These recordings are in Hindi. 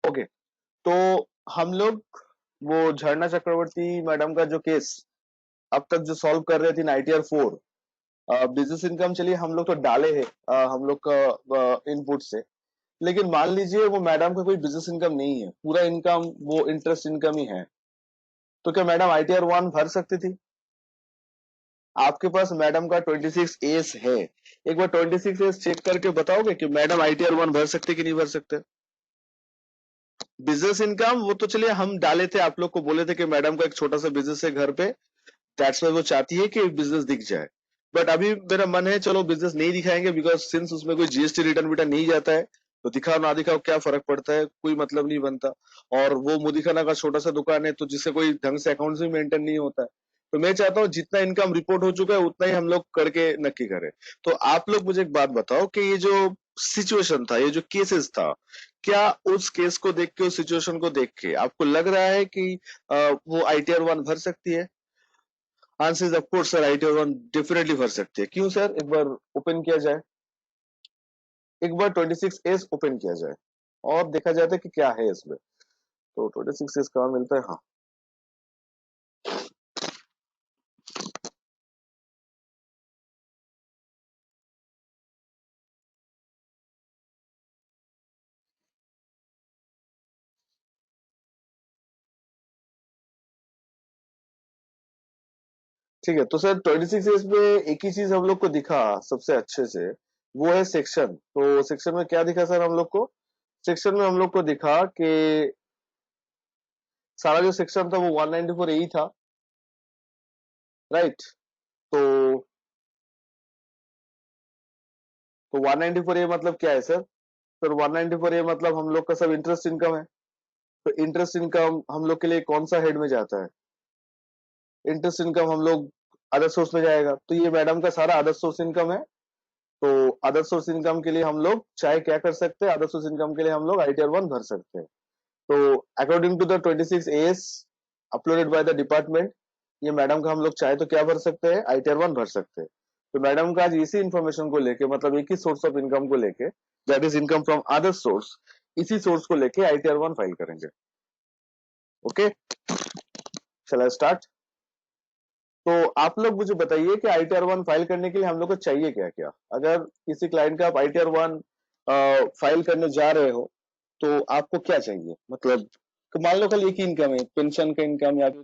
ओके, तो हम लोग वो झरना चक्रवर्ती मैडम का जो केस अब तक जो सॉल्व कर रहे थे आईटीआर 4, बिजनेस इनकम चलिए हम लोग तो डाले हैं हम लोग का इनपुट से, लेकिन मान लीजिए वो मैडम का कोई बिजनेस इनकम नहीं है, पूरा इनकम वो इंटरेस्ट इनकम ही है, तो क्या मैडम आईटीआर 1 भर सकती थी? आपके पास मैडम का 26 एस है, एक बार 26 एस चेक करके बताओगे कि मैडम आईटीआर 1 भर सकते कि नहीं भर सकते? बिजनेस इनकम वो तो चलिए हम डाले थे, आप लोग को बोले थे कि मैडम का एक छोटा सा बिजनेस है घर पे, दैट्स वाई वो चाहती है कि बिजनेस दिख जाए। बट अभी मेरा मन है चलो बिजनेस नहीं दिखाएंगे, बिकॉज सिंस उसमें कोई जीएसटी रिटर्न विटर्न नहीं जाता है, तो दिखाओ ना दिखाओ क्या फर्क पड़ता है, कोई मतलब नहीं बनता। और वो मुदीखाना का छोटा सा दुकान है, तो जिससे कोई ढंग से अकाउंट भी मेंटेन नहीं होता है। तो मैं चाहता हूँ जितना इनकम रिपोर्ट हो चुका है उतना ही हम लोग करके नक्की करें। तो आप लोग मुझे एक बात बताओ कि ये जो सिचुएशन था, ये जो केसेस था, क्या उस केस को देख के, उस सिचुएशन को देख के आपको लग रहा है कि वो आईटीआर 1 भर सकती है? Answer is of course sir, ITR 1 definitely भर सकती है। क्यों सर? एक बार ओपन किया जाए, एक बार 26 एस ओपन किया जाए और देखा जाता है कि क्या है इसमें। तो 26 एस कहाँ मिलता है? हाँ ठीक है, तो सर 26 एस में एक ही चीज हम लोग को दिखा सबसे अच्छे से, वो है सेक्शन। तो सेक्शन में क्या दिखा सर हम लोग को? सेक्शन में हम लोग को दिखा कि सारा जो सेक्शन था वो 194 ए ही था, राइट? तो 194 ए मतलब क्या है सर? सर 194 ए मतलब हम लोग का सब इंटरेस्ट इनकम है। तो इंटरेस्ट इनकम हम लोग के लिए कौन सा हेड में जाता है? इंटरेस्ट इनकम हम लोग अदर सोर्स में जाएगा, तो ये मैडम का सारा अदर सोर्स इनकम है। तो अदर सोर्स इनकम के लिए हम लोग चाहे क्या कर सकते हैं, अदर सोर्स इनकम के लिए हम लोग आईटीआर 1 भर सकते हैं। तो according to the 26 S uploaded by the department, ये मैडम का हम लोग चाहे तो क्या भर सकते हैं, आईटीआर 1 भर सकते हैं। तो मैडम का आज इसी इंफॉर्मेशन को लेके, मतलब एक ही सोर्स ऑफ इनकम को लेके, that is income from other source, इसी सोर्स को लेके आईटीआर 1 फाइल करेंगे। ओके, चला स्टार्ट। तो आप लोग मुझे बताइए कि आईटीआर 1 फाइल करने के लिए हम लोग को चाहिए क्या क्या? अगर किसी क्लाइंट का आप आईटीआर 1 फाइल करने जा रहे हो, तो आपको क्या चाहिए? मतलब कि मान लो कल एक ही इनकम है, पेंशन का इनकम या फिर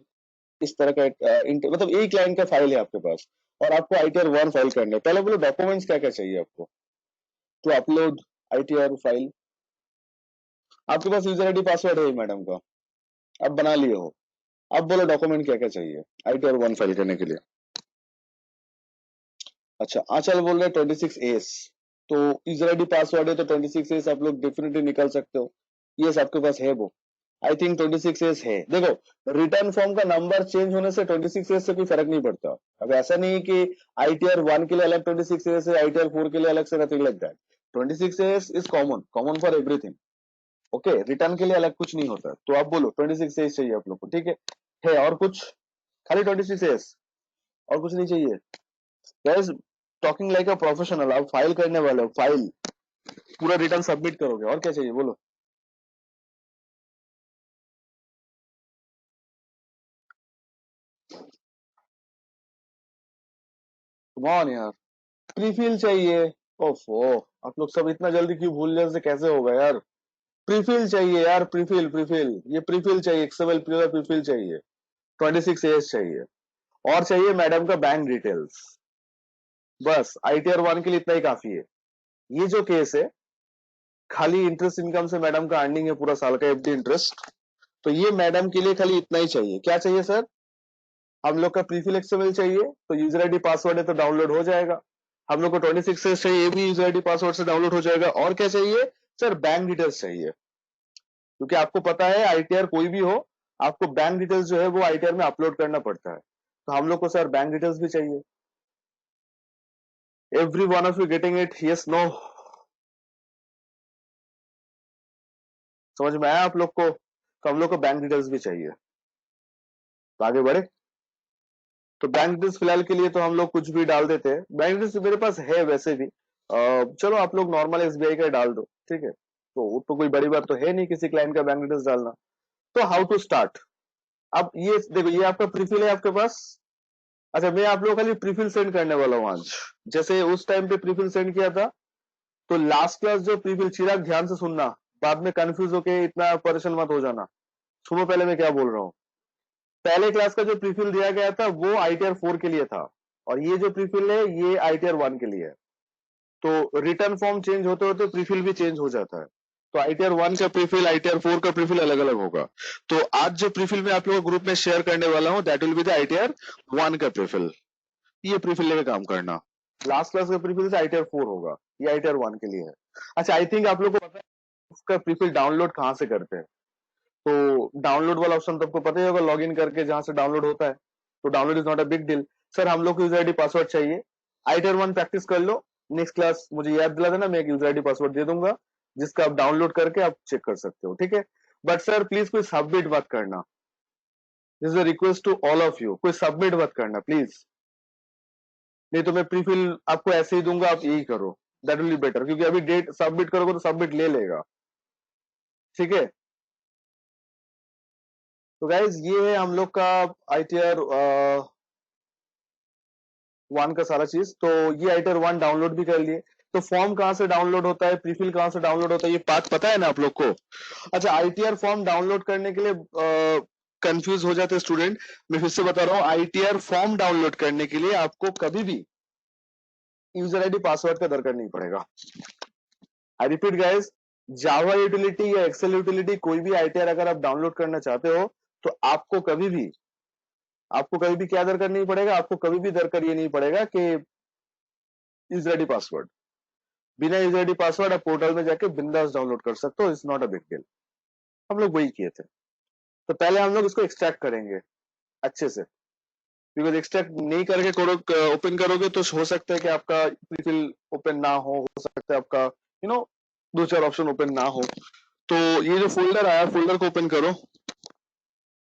इस तरह का मतलब एक क्लाइंट का फाइल है आपके पास और आपको आईटीआर 1 फाइल करना है, पहले बोलो डॉक्यूमेंट्स क्या क्या चाहिए आपको टू अपलोड आईटीआर फाइल। आपके पास यूजर आईडी पासवर्ड है मैडम का, आप बना लिए हो, अब बोलो डॉक्यूमेंट क्या क्या चाहिए आईटीआर 1 फाइल करने के लिए? अच्छा, आंचल बोल रहे 26 एस, तो यूजर आईडी पासवर्ड है तो 26 एस आप लोग डेफिनेटली निकाल सकते हो। यस, आपके पास है वो, आई थिंक 26 एस है। देखो, रिटर्न फॉर्म का नंबर चेंज होने से 26 एस से कोई फर्क नहीं पड़ता। अब ऐसा नहीं है कि आईटीआर 1 के लिए अलग 26 एस है, आईटीआर 4 के लिए अलग से, nothing like that. 26 S is common, common for everything. Okay, return के लिए अलग कुछ नहीं होता। तो आप बोलो 26 एस चाहिए आप लोग को, ठीक है और कुछ? खाली 26 एस, और कुछ नहीं चाहिए? Guys, talking like a professional, आप फाइल करने वाले हो, फाइल पूरा रिटर्न सबमिट करोगे, और क्या चाहिए बोलो? कम ऑन यार, प्रीफिल चाहिए? ओफो, आप लोग सब इतना जल्दी क्यों भूल जाने से कैसे होगा यार? प्रीफिल चाहिए यार, प्रीफिल प्रीफिल, ये प्रीफिल चाहिए, एक्सएमएल प्रीफिल चाहिए, 26 एस चाहिए, और चाहिए मैडम का बैंक डिटेल्स। बस आईटीआर 1 के लिए इतना ही काफी है। ये जो केस है, खाली इंटरेस्ट इनकम से मैडम का अर्निंग है पूरा साल का, एफडी इंटरेस्ट। तो ये मैडम के लिए खाली इतना ही चाहिए। क्या चाहिए सर? हम लोग का प्रीफिल एक्सएमएल चाहिए, तो यूजर आईडी पासवर्ड है तो डाउनलोड हो जाएगा। हम लोग को 26 से चाहिए, ये भी यूजर आईडी पासवर्ड से डाउनलोड हो जाएगा। और क्या चाहिए सर? बैंक डिटेल्स चाहिए, क्योंकि आपको पता है आईटीआर कोई भी हो, आपको बैंक डिटेल्स जो है वो आईटीआर में अपलोड करना पड़ता है। तो हम लोग को सर बैंक डिटेल्स भी चाहिए। Every one of you getting it? Yes, no? समझ में आया आप लोग को? तो हम लोग को बैंक डिटेल्स भी चाहिए। तो आगे बढ़े। तो बैंक डिटेल्स फिलहाल के लिए तो हम लोग कुछ भी डाल देते हैं। बैंक डिटेल्स मेरे पास है वैसे भी, चलो आप लोग नॉर्मल एसबीआई का डाल दो, ठीक है? तो वो तो कोई बड़ी बात तो है नहीं किसी क्लाइंट का बैंक डिटेल्स डालना। तो हाउ टू स्टार्ट। अब ये देखो, ये आपका प्रीफिल है आपके पास। अच्छा, मैं आप लोगों को खाली प्रीफिल सेंड करने वाला हूँ आज। जैसे उस टाइम पे प्रीफिल सेंड किया था, तो लास्ट क्लास जो प्रीफिल, चिराग ध्यान से सुनना, बाद में कंफ्यूज होके इतना परेशान मत हो जाना। सुनो पहले मैं क्या बोल रहा हूँ। पहले क्लास का जो प्रीफिल दिया गया था वो आईटीआर 4 के लिए था, और ये जो प्रीफिल है ये आईटीआर 1 के लिए है। तो रिटर्न फॉर्म चेंज होते होते प्रीफिल भी चेंज हो जाता है। तो आईटीआर 1 का प्रीफिल, आईटीआर 4 का प्रीफिल अलग अलग होगा। तो आज जो प्रीफिल मैं आप लोगों को ग्रुप में शेयर करने वाला हूँ, that will be the ITR 1 का प्रीफिल। ये प्रीफिल लेके काम करना। लास्ट क्लास का प्रीफिल से आईटीआर 4 होगा, ये आईटीआर 1 के लिए है। अच्छा, आई थिंक आप लोग को पता है उसका प्रीफिल डाउनलोड कहाँ से करते हैं। तो डाउनलोड वाला ऑप्शन तो आपको पता ही होगा, लॉग इन करके जहां से डाउनलोड होता है। तो download is not a big deal. Sir हम लोग को यूजर आईडी पासवर्ड चाहिए। आईटीआर 1 प्रैक्टिस कर लो, नेक्स्ट क्लास मुझे याद दिला देना, मैं एक यूजर आईडी पासवर्ड दे दूंगा जिसका आप डाउनलोड करके आप चेक कर सकते हो, ठीक है। बट सर प्लीज कोई सबमिट मत करना, this is a request to all of you, कोई सबमिट मत करना प्लीज। नहीं तो मैं प्रीफिल आपको ऐसे ही दूंगा, आप यही करो, दैट विल बी बेटर, क्योंकि अभी डेट सबमिट करोगे तो सबमिट ले लेगा, ठीक है। तो गाइज ये है हम लोग का आईटीआर 1 का सारा चीज। तो ये आईटीआर 1 डाउनलोड भी कर लिए। तो फॉर्म कहाँ से डाउनलोड होता है, प्रीफिल कहाँ से डाउनलोड होता है, ये पार्ट पता है ना आप लोग को। अच्छा, आईटीआर फॉर्म डाउनलोड करने के लिए कंफ्यूज हो जाते स्टूडेंट। मैं फिर से बता रहा हूँ, आईटीआर फॉर्म डाउनलोड करने के लिए आपको कभी भी यूजर आईडी पासवर्ड का दरकार नहीं पड़ेगा। I repeat guys, Java utility या एक्सेल यूटिलिटी कोई भी आईटीआर अगर आप डाउनलोड करना चाहते हो, तो आपको कभी भी क्या दरकार नहीं पड़ेगा, आपको कभी भी दरकार ये नहीं पड़ेगा कि यूजर आईडी पासवर्ड। बिना यूजर आईडी पासवर्ड आप पोर्टल में जाके बिंदास डाउनलोड कर सकते हो, it's not a big deal. हम लोग वही किए थे। तो पहले हम लोग इसको एक्सट्रैक्ट करेंगे अच्छे से, बिकॉज एक्सट्रैक्ट नहीं करके ओपन करोगे तो हो सकता है कि आपका प्रीफिल ओपन ना हो सकता है आपका दो चार ऑप्शन ओपन ना हो। तो ये जो फोल्डर आया, फोल्डर को ओपन करो,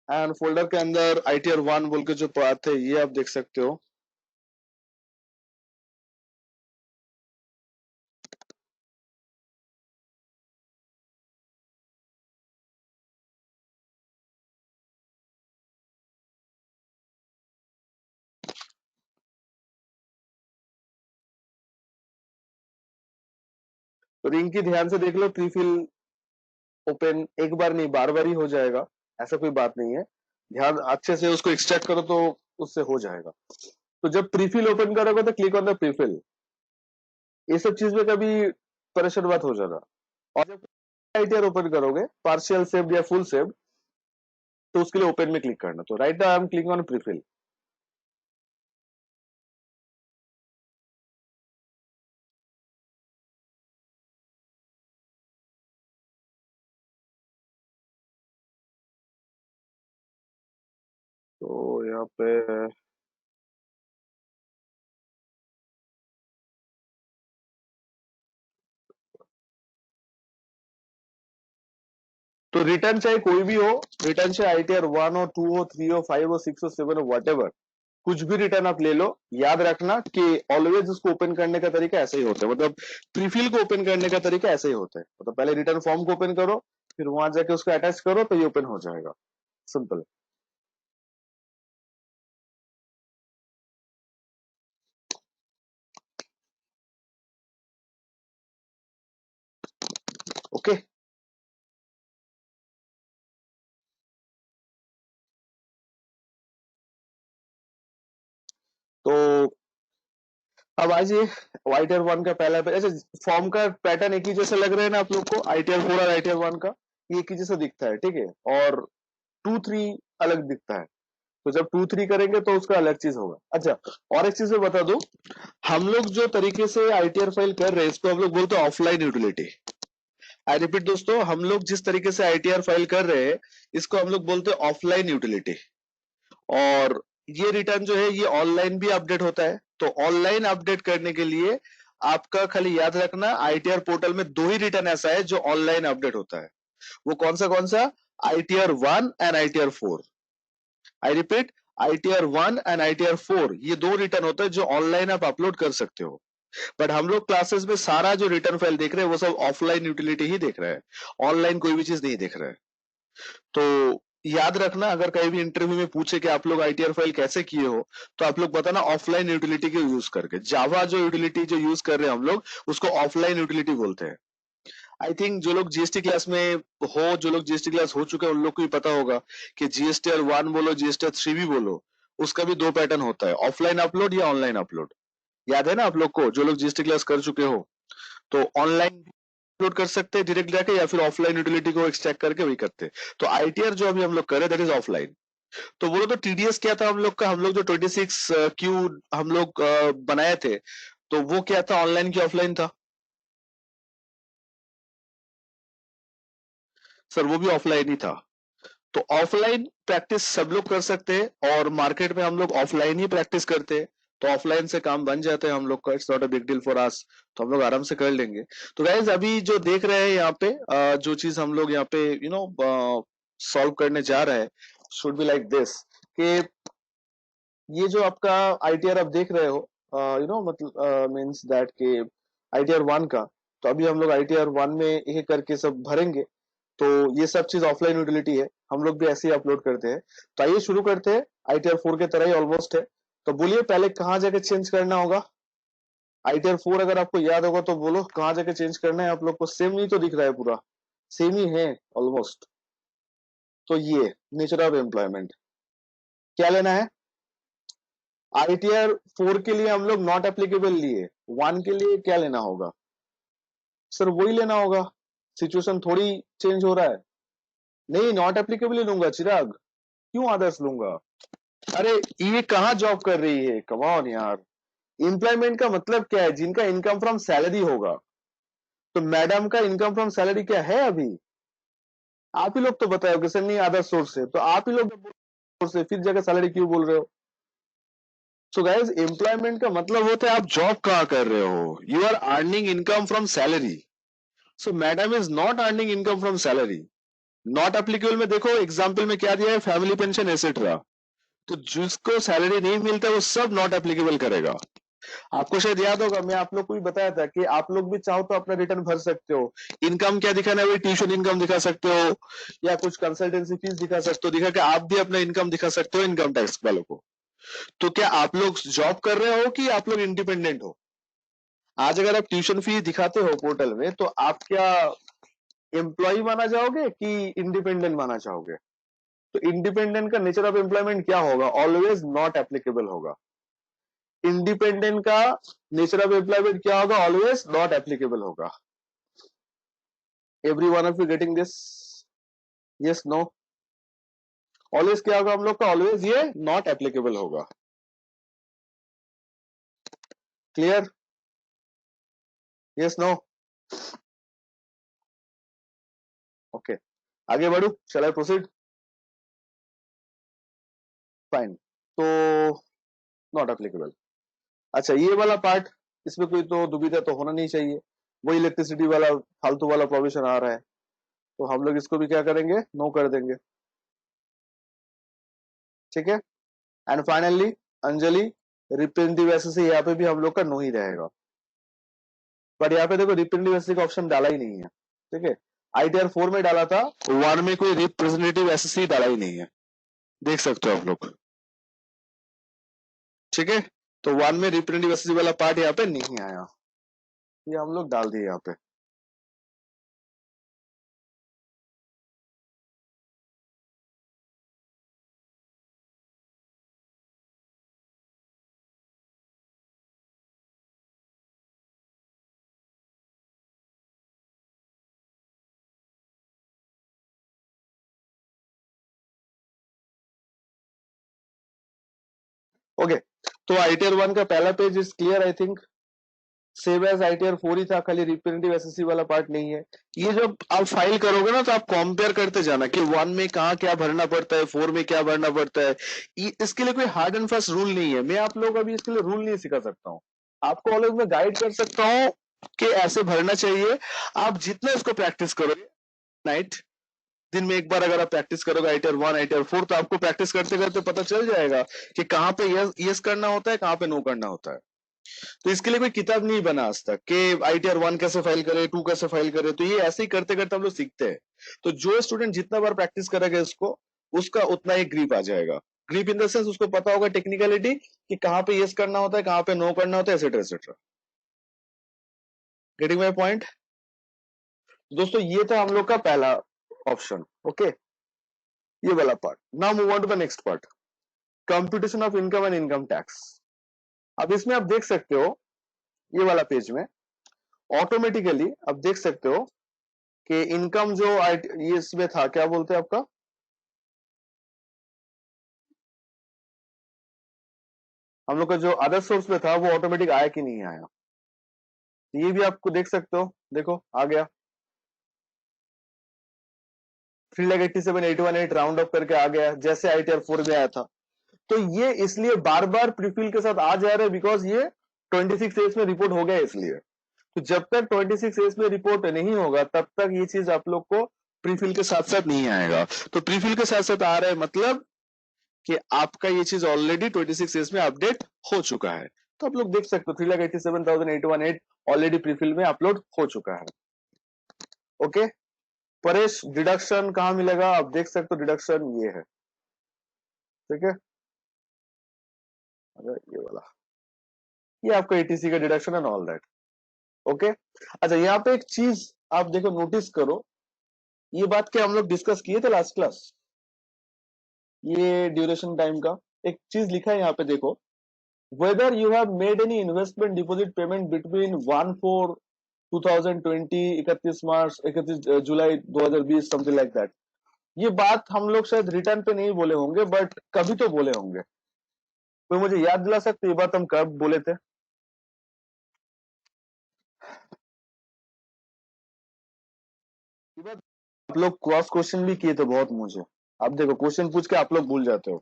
एंड फोल्डर के अंदर आईटीआर 1 बोल के जो पाथ है ये आप देख सकते हो। तो रिंग की ध्यान से देख लो, प्रीफिल ओपन एक बार नहीं बार बार ही हो जाएगा, ऐसा कोई बात नहीं है। ध्यान अच्छे से उसको एक्सट्रैक्ट करो तो उससे हो जाएगा। तो जब प्रीफिल ओपन करोगे तो क्लिक ऑन द प्रीफिल, ये सब चीज में कभी परेशान मत हो जाना। और जब आईटीआर ओपन करोगे पार्शियल सेव्ड या फुल सेव्ड, तो उसके लिए ओपन में क्लिक करना। तो right now I am clicking on prefill. तो यहाँ पे तो रिटर्न चाहे कोई भी हो, रिटर्न चाहे आईटीआर 1 हो, 2 हो, 3 हो, 5 हो, 6 हो, 7 हो, वट, कुछ भी रिटर्न आप ले लो। याद रखना कि ऑलवेज उसको ओपन करने का तरीका ऐसे ही होता है, मतलब प्रीफिल को ओपन करने का तरीका ऐसे ही होता है। मतलब पहले रिटर्न फॉर्म को ओपन करो, फिर वहां जाके उसको अटैच करो तो ये ओपन हो जाएगा, सिंपल। ओके। तो अब आज ये आईटीआर 1 का पहला अच्छा, फॉर्म का पैटर्न एक ही जैसा लग रहा है ना आप लोग को, आईटीआर 4 और आईटीआर 1 का ये एक ही जैसा दिखता है, ठीक है। और 2 3 अलग दिखता है। तो जब 2 3 करेंगे तो उसका अलग चीज होगा। अच्छा, और एक चीज मैं बता दूं, हम लोग जो तरीके से आईटीआर फाइल कर रहे हैं इसको हम लोग बोलते हैं ऑफलाइन यूटिलिटी। आई रिपीट दोस्तों, हम लोग जिस तरीके से आईटीआर फाइल कर रहे हैं इसको हम लोग बोलते हैं ऑफलाइन यूटिलिटी। और ये रिटर्न जो है ये ऑनलाइन भी अपडेट होता है। तो ऑनलाइन अपडेट करने के लिए आपका खाली याद रखना, आईटीआर पोर्टल में दो ही रिटर्न ऐसा है जो ऑनलाइन अपडेट होता है। वो कौन सा ITR 1 and ITR 4। I repeat, ITR 1 and ITR 4 ये दो रिटर्न होता है जो ऑनलाइन आप अपलोड कर सकते हो। बट हम लोग क्लासेस में सारा जो रिटर्न फाइल देख रहे हैं वो सब ऑफलाइन यूटिलिटी ही देख रहे हैं, ऑनलाइन कोई भी चीज नहीं देख रहे हैं। तो याद रखना, अगर कहीं भी इंटरव्यू में पूछे कि आप लोग आईटीआर फाइल कैसे किए हो, तो आप लोग बताना ऑफलाइन यूटिलिटी को यूज करके। जावा जो यूटिलिटी जो यूज कर रहे हैं हम लोग, उसको ऑफलाइन यूटिलिटी बोलते हैं। आई थिंक जो लोग जीएसटी क्लास में हो, जो लोग जीएसटी क्लास हो चुके हैं, उन लोग को भी पता होगा कि जीएसटीआर 1 बोलो, जीएसटीआर 3 भी बोलो, उसका भी दो पैटर्न होता है, ऑफलाइन अपलोड या ऑनलाइन अपलोड। याद है ना आप लोग को, जो लोग जीएसटी क्लास कर चुके हो? तो ऑनलाइन अपलोड कर सकते हैं डायरेक्ट जाके, या फिर ऑफलाइन यूटिलिटी को एक्सट्रैक्ट करके वही करते हैं। तो आईटीआर जो अभी हम लोग कर रहे हैं दैट इज ऑफलाइन। तो बोलो तो टीडीएस क्या था हम लोग का? हम लोग जो 26 क्यू हम लोग बनाए थे, तो वो क्या था, ऑनलाइन की ऑफलाइन था? सर वो भी ऑफलाइन ही था। तो ऑफलाइन प्रैक्टिस सब लोग कर सकते हैं, और मार्केट में हम लोग ऑफलाइन ही प्रैक्टिस करते हैं, तो ऑफलाइन से काम बन जाते हैं हम लोग का। It's not a big deal for us, तो हम लोग आराम से कर लेंगे। तो गाइज अभी जो देख रहे हैं यहाँ पे, जो चीज हम लोग यहाँ पे सॉल्व करने जा रहे हैं, शुड बी लाइक दिस, कि ये जो आपका आईटीआर आप देख रहे हो, मतलब मीन्स दैट के आईटीआर 1 का, तो अभी हम लोग आईटीआर 1 में एक करके सब भरेंगे। तो ये सब चीज ऑफलाइन यूटिलिटी है, हम लोग भी ऐसे ही अपलोड करते हैं। तो आइए शुरू करते हैं, आईटीआर 4 के तरह ही ऑलमोस्ट है। तो बोलिए पहले कहाँ जाके चेंज करना होगा? आईटीआर 4 अगर आपको याद होगा तो बोलो कहाँ जाके चेंज करना है आप लोग को। सेम ही तो दिख रहा है, पूरा सेम ही है ऑलमोस्ट। तो ये नेचर ऑफ एम्प्लॉयमेंट क्या लेना है? आईटीआर 4 के लिए हम लोग नॉट एप्लीकेबल लिए, 1 के लिए क्या लेना होगा? सर वही लेना होगा, सिचुएशन थोड़ी चेंज हो रहा है। नहीं, नॉट एप्लीकेबल ही लूंगा चिराग, क्यों आदर्श लूंगा? अरे ये कहाँ जॉब कर रही है, कम ऑन यार। एम्प्लॉयमेंट का मतलब क्या है? जिनका इनकम फ्रॉम सैलरी होगा। तो मैडम का इनकम फ्रॉम सैलरी क्या है अभी? आप ही लोग तो बताओगे सर नहीं आदर्श सोर्स से, तो आप ही लोग सोर्स से फिर जगह सैलरी क्यों बोल रहे हो? सो गाइज एम्प्लॉयमेंट का मतलब होता है आप जॉब कहाँ कर रहे हो, you are earning income from salary. So madam is not earning income from salary. Not applicable में देखो एग्जाम्पल में क्या दिया है, फैमिली पेंशन एसेट्रा। तो जिसको सैलरी नहीं मिलता वो सब नॉट एप्लीकेबल करेगा। आपको शायद याद होगा, मैं आप लोग को भी बताया था कि आप लोग भी चाहो तो अपना रिटर्न भर सकते हो। इनकम क्या दिखाना है, वही ट्यूशन इनकम दिखा सकते हो, या कुछ कंसल्टेंसी फीस दिखा सकते हो, दिखा के आप भी अपना इनकम दिखा सकते हो इनकम टैक्स वालों को। तो क्या आप लोग जॉब कर रहे हो कि आप लोग इंडिपेंडेंट हो? आज अगर आप ट्यूशन फीस दिखाते हो पोर्टल में, तो आप क्या एम्प्लॉय माना जाओगे कि इंडिपेंडेंट माना चाहोगे? तो इंडिपेंडेंट का नेचर ऑफ एम्प्लॉयमेंट क्या होगा? ऑलवेज नॉट एप्लीकेबल होगा। इंडिपेंडेंट का नेचर ऑफ एम्प्लॉयमेंट क्या होगा? ऑलवेज नॉट एप्लीकेबल होगा। Every one of you getting this? Yes, no? Always क्या होगा हम लोग का? ऑलवेज ये नॉट एप्लीकेबल होगा। क्लियर? Yes, no? ओके, आगे बढ़ू, शैल आई प्रोसीड? फाइन। तो नॉट एप्लीकेबल। अच्छा ये वाला पार्ट, इसमें कोई तो दुविधा तो होना नहीं चाहिए। वो इलेक्ट्रिसिटी वाला फालतू वाला प्रोविजन आ रहा है, तो हम लोग इसको भी क्या करेंगे? नो कर देंगे। ठीक है। And finally Anjali, representative SSC यहाँ पे भी हम लोग का नो ही रहेगा। बट यहाँ पे देखो रिप्रेजेंटेटिव एसएससी का ऑप्शन डाला ही नहीं है। ठीक है, आईटीआर 4 में डाला था, 1 में कोई रिप्रेजेंटेटिव एसएससी डाला ही नहीं है, देख सकते हो आप लोग। ठीक है, तो 1 में रिप्रेजेंटेटिव एसएससी वाला पार्ट यहाँ पे नहीं आया, ये हम लोग डाल दिए यहाँ पे। ओके, तो आईटीआर 1 का पहला page is clear I think. Same as ITR 4 ही था, खाली रिप्रेजेंटेटिव एसएससी वाला पार्ट नहीं है। ये जब आप फाइल करोगे ना, तो आप कंपेयर करते जाना कि 1 में कहाँ क्या भरना पड़ता है, 4 में क्या भरना पड़ता है। इसके लिए कोई हार्ड एंड फास्ट रूल नहीं है, मैं आप लोग अभी इसके लिए रूल नहीं सिखा सकता हूँ। आपको अलग में गाइड कर सकता हूँ कि ऐसे भरना चाहिए। आप जितना इसको प्रैक्टिस करोगे नाइट, दिन में एक बार अगर आप प्रैक्टिस करोगे आईटीआर 1 आईटीआर 4, तो आपको प्रैक्टिस करते करते पता चल जाएगा कि कहाँ पे यस यस करना होता है, कहाँ पे नो करना होता है। तो इसके लिए कोई किताब नहीं बना आज तक कि ITR 1 कैसे फाइल करे, 2 कैसे फाइल करे। तो ये ऐसे ही करते करते हम लोग सीखते हैं। तो जो स्टूडेंट जितना बार प्रैक्टिस करेगा इसको, उसका उतना ही ग्रिप आ जाएगा। ग्रिप इन द सेंस उसको पता होगा टेक्निकलिटी कि कहाँ पे यस करना होता है, कहाँ पे नो करना होता है, etcetera etcetera. Getting my point? दोस्तों ये था हम लोग का पहला ऑप्शन। ओके, ये वाला part. Now move on to the next part, computation of income and income tax. अब इसमें आप देख सकते हो, ये वाला पेज में ऑटोमेटिकली आप देख सकते हो कि इनकम जो ये इसमें था, क्या बोलते हैं आपका, हम लोग का जो अदर सोर्स में था वो ऑटोमेटिक आया कि नहीं आया। ये भी आपको देख सकते हो, देखो आ गया 3,87,818 राउंड अप करके आ गया, जैसे ITR 4 में आया था। तो ये इसलिए बार बार प्रीफिल के साथ आ जा रहा है बिकॉज ये 26 एज में रिपोर्ट हो गया इसलिए। तो जब तक 26 एज में रिपोर्ट नहीं होगा तब तक ये चीज आप लोग को प्रीफिल के साथ साथ नहीं आएगा। तो प्रीफिल के साथ साथ आ रहा है मतलब कि आपका ये चीज ऑलरेडी 26 एज में अपडेट हो चुका है। तो आप लोग देख सकते हो 3,87,818 ऑलरेडी प्रीफिल में अपलोड हो चुका है। ओके परेश, डिडक्शन कहां मिलेगा? आप देख सकते हो डिडक्शन ये है, ठीक है, अगर ये वाला, ये आपका ATC का deduction and all that. Okay अच्छा, यहाँ पे एक चीज आप देखो, नोटिस करो, ये बात क्या हम लोग डिस्कस किए थे लास्ट क्लास, ये ड्यूरेशन टाइम का एक चीज लिखा है यहाँ पे देखो, whether you have made any investment deposit payment between 1/4/2020, 31 March, 31 July 2020, something like that. ये बात हम लोग शायद रिटर्न पे नहीं बोले होंगे बट कभी तो बोले होंगे। कोई मुझे याद दिला सकते ये बात हम कब बोले थे? ये बात आप लोग क्रॉस क्वेश्चन भी किए थे बहुत मुझे। आप देखो क्वेश्चन पूछ के आप लोग भूल जाते हो।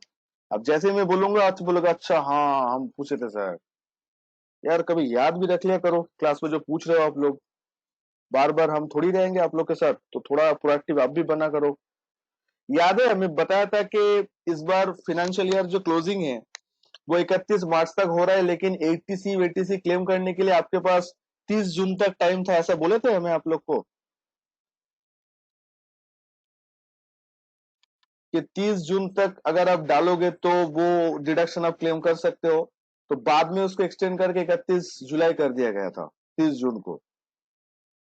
अब जैसे ही मैं बोलूंगा आज बोलोगे अच्छा हाँ हम पूछे थे सर। यार कभी याद भी रख लिया करो क्लास में जो पूछ रहे हो आप लोग। बार बार हम थोड़ी रहेंगे आप लोग के साथ, तो थोड़ा प्रोएक्टिव आप भी बना करो। याद है हमें बताया था कि इस बार फाइनेंशियल ईयर जो क्लोजिंग है वो 31 मार्च तक हो रहा है, लेकिन ATC क्लेम करने के लिए आपके पास 30 जून तक टाइम था, ऐसा बोले थे हमें आप लोग को कि 30 जून तक अगर आप डालोगे तो वो डिडक्शन आप क्लेम कर सकते हो। तो बाद में उसको एक्सटेंड करके 31 जुलाई कर दिया गया था, 30 जून को।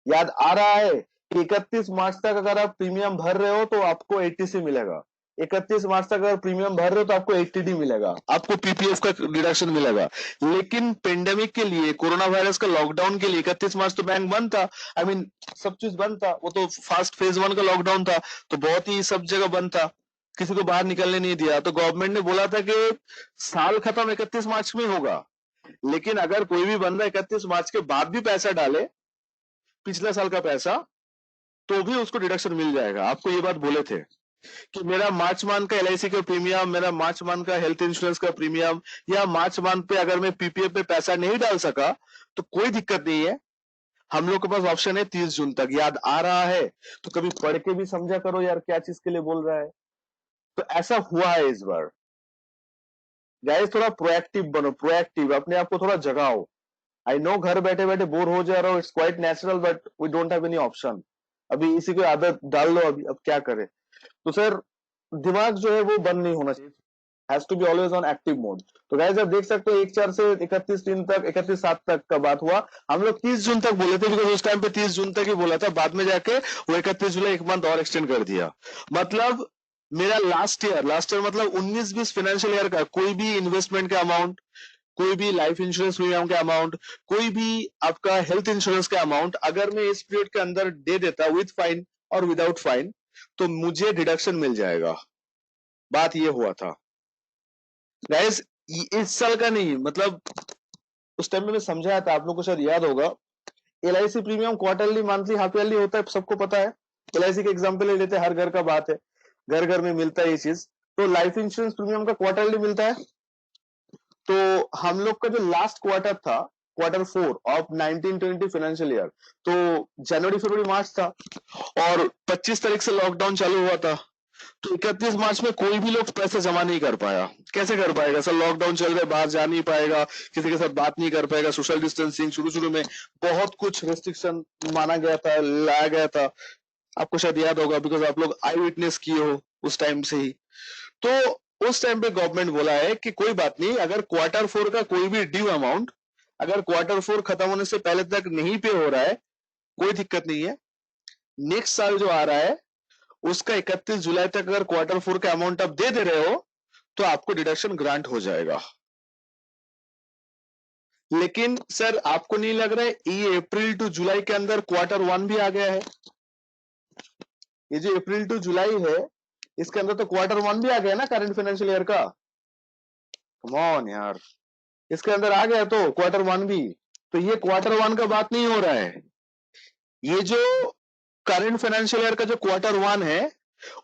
याद आ रहा है कि 31 मार्च तक अगर आप प्रीमियम भर रहे हो तो आपको ATC मिलेगा, 31 मार्च तक अगर प्रीमियम भर रहे हो तो आपको ATD मिलेगा, आपको PPF का डिडक्शन मिलेगा। लेकिन पेंडेमिक के लिए, कोरोना वायरस का लॉकडाउन के लिए 31 मार्च तो बैंक बंद था, आई मीन सब चीज बंद था, वो तो फास्ट फेज 1 का लॉकडाउन था, तो बहुत ही सब जगह बंद था, किसी को बाहर निकलने नहीं दिया। तो गवर्नमेंट ने बोला था कि साल खत्म 31 मार्च में होगा, लेकिन अगर कोई भी बंदा 31 मार्च के बाद भी पैसा डाले, पिछले साल का पैसा, तो भी उसको डिडक्शन मिल जाएगा। आपको ये बात बोले थे कि मेरा मार्च मंथ का LIC का प्रीमियम, मेरा मार्च मंथ का हेल्थ इंश्योरेंस का प्रीमियम, या मार्च मंथ पे अगर मैं PPF पे पैसा नहीं डाल सका तो कोई दिक्कत नहीं है, हम लोग के पास ऑप्शन है 30 जून तक। याद आ रहा है तो कभी पढ़ के भी समझा करो यार क्या चीज के लिए बोल रहा है। तो ऐसा हुआ है इस बार। गाइस थोड़ा प्रोएक्टिव बनो, प्रोएक्टिव, अपने आप को थोड़ा जगाओ। आई नो घर बैठे बैठे बोर हो जा रहा हो, it's quite natural, but we don't have any option. अभी इसी को आदत डाल लो, अभी अब क्या करें। तो सर दिमाग जो है वो बंद नहीं होना चाहिए, has to be always on active mode. तो गाइस आप देख सकते हो 1/4 से 31/3 तक, 31/7 तक का बात हुआ। हम लोग 30 जून तक बोले थे बिकॉज उस टाइम पे 30 जून तक ही बोला था, बाद में जाके वो 31 जुलाई एक मंथ और एक्सटेंड कर दिया। मतलब मेरा लास्ट ईयर मतलब 19-20 फाइनेंशियल ईयर का कोई भी इन्वेस्टमेंट का अमाउंट, कोई भी लाइफ इंश्योरेंस प्रीमियम का अमाउंट, कोई भी आपका हेल्थ इंश्योरेंस का अमाउंट अगर मैं इस पीरियड के अंदर दे देता विद फाइन और विदाउट फाइन तो मुझे डिडक्शन मिल जाएगा। बात ये हुआ था गाइस, इस साल का नहीं, मतलब उस टाइम में मैं समझाया था, आप लोगों को शायद याद होगा। LIC premium quarterly, monthly, half yearly होता है, सबको पता है। LIC के एग्जाम्पल ले लेते हैं, हर घर का बात है, घर घर में मिलता है ये चीज। तो लाइफ इंश्योरेंस प्रीमियम का क्वार्टरली मिलता है। तो हम लोग का जो लास्ट क्वार्टर था, Q4 ऑफ 1920 फाइनेंशियल ईयर, तो जनवरी फरवरी मार्च था और 25 तारीख से लॉकडाउन चालू हुआ था। तो 31 मार्च में कोई भी लोग पैसे जमा नहीं कर पाया। कैसे कर पाएगा सर, लॉकडाउन चल रहा है, बाहर जा नहीं पाएगा, किसी के साथ बात नहीं कर पाएगा, सोशल डिस्टेंसिंग, शुरू शुरू में बहुत कुछ रेस्ट्रिक्शन माना गया था, लाया गया था, आपको शायद याद होगा, बिकॉज आप लोग आई विटनेस किए हो उस टाइम से ही। तो उस टाइम पे गवर्नमेंट बोला है कि कोई बात नहीं, अगर क्वार्टर 4 का कोई भी ड्यू अमाउंट अगर क्वार्टर 4 खत्म होने से पहले तक नहीं पे हो रहा है, कोई दिक्कत नहीं है, नेक्स्ट साल जो आ रहा है उसका 31 जुलाई तक अगर क्वार्टर 4 का अमाउंट आप दे दे रहे हो तो आपको डिडक्शन ग्रांट हो जाएगा। लेकिन सर आपको नहीं लग रहा है ये अप्रैल टू जुलाई के अंदर क्वार्टर 1 भी आ गया है? ये जो अप्रैल टू जुलाई है इसके अंदर तो क्वार्टर 1 भी आ गया ना करंट फाइनेंशियल ईयर का। कम ऑन यार, इसके अंदर आ गया तो क्वार्टर 1 भी। तो ये क्वार्टर 1 का बात नहीं हो रहा है, ये जो करंट फाइनेंशियल ईयर का जो क्वार्टर 1 है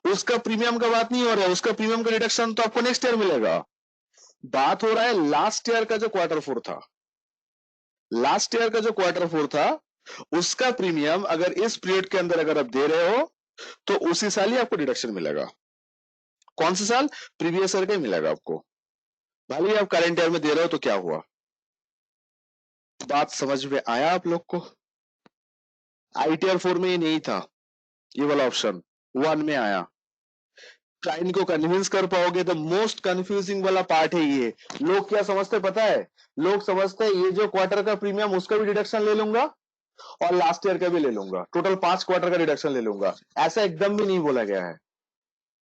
उसका प्रीमियम का बात नहीं हो रहा है, उसका प्रीमियम का रिडक्शन तो आपको नेक्स्ट ईयर मिलेगा। बात हो रहा है लास्ट ईयर का जो क्वार्टर 4 था, लास्ट ईयर का जो क्वार्टर 4 था उसका प्रीमियम अगर इस पीरियड के अंदर अगर आप दे रहे हो तो उसी साल ही आपको डिडक्शन मिलेगा। कौन सा साल? प्रीवियस ईयर का ही मिलेगा आपको। भले आप करंट ईयर में दे रहे हो तो क्या हुआ? बात समझ में आया आप लोग को? आईटीआर 4 में ये नहीं था, ये वाला ऑप्शन 1 में आया। क्लाइंट को कन्विंस कर पाओगे, द मोस्ट कंफ्यूजिंग वाला पार्ट है ये। लोग क्या समझते पता है, लोग समझते हैं ये जो क्वार्टर का प्रीमियम उसका भी डिडक्शन ले लूंगा और लास्ट ईयर का भी ले लूंगा, टोटल 5 क्वार्टर का डिडक्शन ले लूंगा। ऐसा एकदम भी नहीं बोला गया है।